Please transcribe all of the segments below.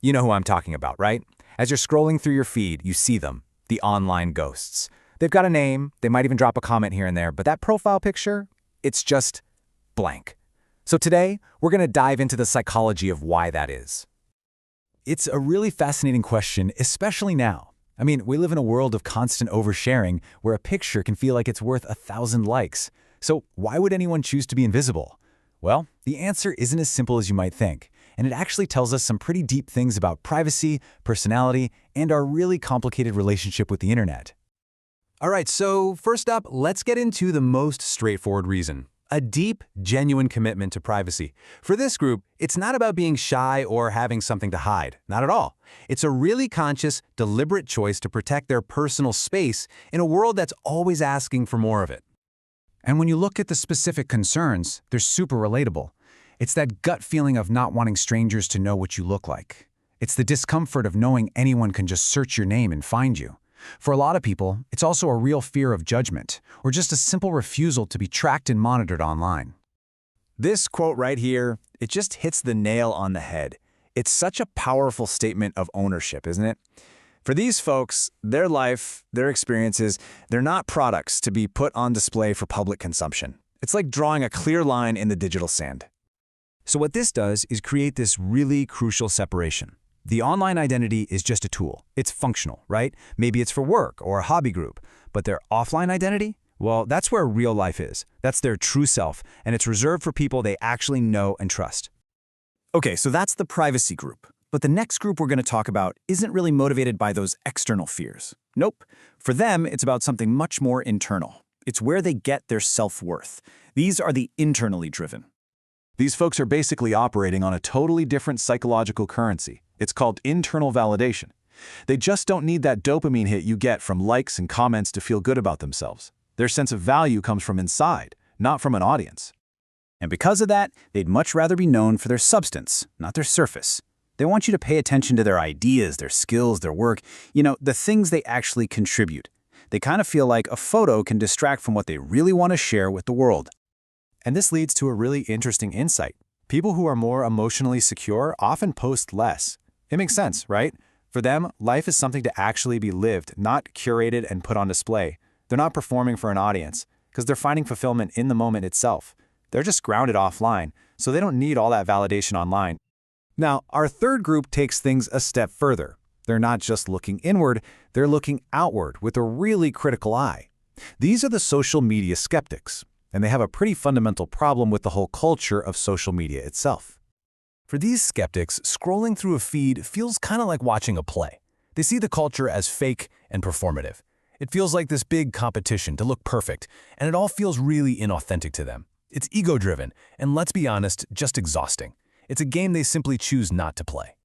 You know who I'm talking about, right? As you're scrolling through your feed, you see them, the online ghosts. They've got a name, they might even drop a comment here and there, but that profile picture, it's just blank. So today, we're going to dive into the psychology of why that is. It's a really fascinating question, especially now. I mean, we live in a world of constant oversharing where a picture can feel like it's worth 1,000 likes. So why would anyone choose to be invisible? Well, the answer isn't as simple as you might think, and it actually tells us some pretty deep things about privacy, personality, and our really complicated relationship with the internet. All right, so first up, let's get into the most straightforward reason. A deep, genuine commitment to privacy. For this group, it's not about being shy or having something to hide. Not at all. It's a really conscious, deliberate choice to protect their personal space in a world that's always asking for more of it. And when you look at the specific concerns, they're super relatable. It's that gut feeling of not wanting strangers to know what you look like. It's the discomfort of knowing anyone can just search your name and find you. For a lot of people, it's also a real fear of judgment, or just a simple refusal to be tracked and monitored online. This quote right here, it just hits the nail on the head. It's such a powerful statement of ownership, isn't it? For these folks, their life, their experiences, they're not products to be put on display for public consumption. It's like drawing a clear line in the digital sand. So what this does is create this really crucial separation. The online identity is just a tool. It's functional, right? Maybe it's for work or a hobby group. But their offline identity? Well, that's where real life is. That's their true self, and it's reserved for people they actually know and trust. Okay, so that's the privacy group. But the next group we're going to talk about isn't really motivated by those external fears. Nope. For them, it's about something much more internal. It's where they get their self-worth. These are the internally driven. These folks are basically operating on a totally different psychological currency. It's called internal validation. They just don't need that dopamine hit you get from likes and comments to feel good about themselves. Their sense of value comes from inside, not from an audience. And because of that, they'd much rather be known for their substance, not their surface. They want you to pay attention to their ideas, their skills, their work, the things they actually contribute. They kind of feel like a photo can distract from what they really want to share with the world. And this leads to a really interesting insight. People who are more emotionally secure often post less. It makes sense, right? For them, life is something to actually be lived, not curated and put on display. They're not performing for an audience, because they're finding fulfillment in the moment itself. They're just grounded offline, so they don't need all that validation online. Now, our third group takes things a step further. They're not just looking inward, they're looking outward with a really critical eye. These are the social media skeptics, and they have a pretty fundamental problem with the whole culture of social media itself. For these skeptics, scrolling through a feed feels kind of like watching a play. They see the culture as fake and performative. It feels like this big competition to look perfect, and it all feels really inauthentic to them. It's ego-driven, and let's be honest, just exhausting. It's a game they simply choose not to play.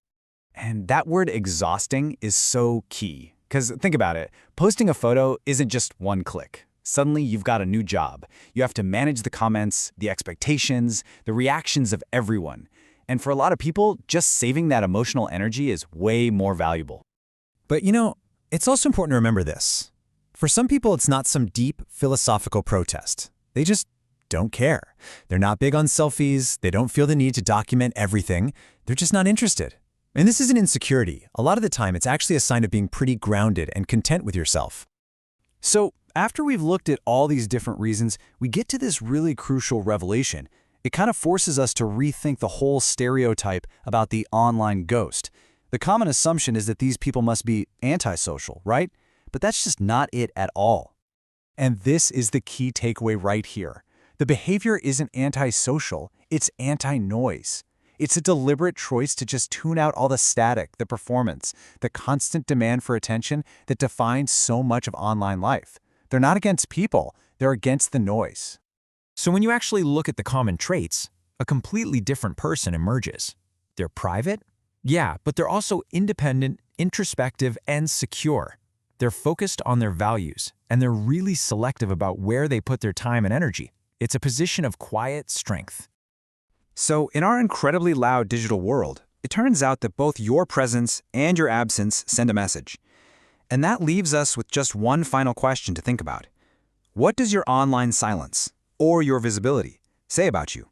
And that word exhausting is so key. Because think about it, posting a photo isn't just one click. Suddenly you've got a new job. You have to manage the comments, the expectations, the reactions of everyone. And for a lot of people, just saving that emotional energy is way more valuable. But it's also important to remember this. For some people, it's not some deep philosophical protest. They just don't care. They're not big on selfies. They don't feel the need to document everything. They're just not interested. And this isn't insecurity. A lot of the time, it's actually a sign of being pretty grounded and content with yourself. So after we've looked at all these different reasons, we get to this really crucial revelation. It kind of forces us to rethink the whole stereotype about the online ghost. The common assumption is that these people must be antisocial, right? But that's just not it at all. And this is the key takeaway right here. The behavior isn't antisocial, it's anti-noise. It's a deliberate choice to just tune out all the static, the performance, the constant demand for attention that defines so much of online life. They're not against people, they're against the noise. So when you actually look at the common traits, a completely different person emerges. They're private? Yeah, but they're also independent, introspective, and secure. They're focused on their values, and they're really selective about where they put their time and energy. It's a position of quiet strength. So in our incredibly loud digital world, it turns out that both your presence and your absence send a message. And that leaves us with just one final question to think about. What does your online silence, or your visibility, say about you?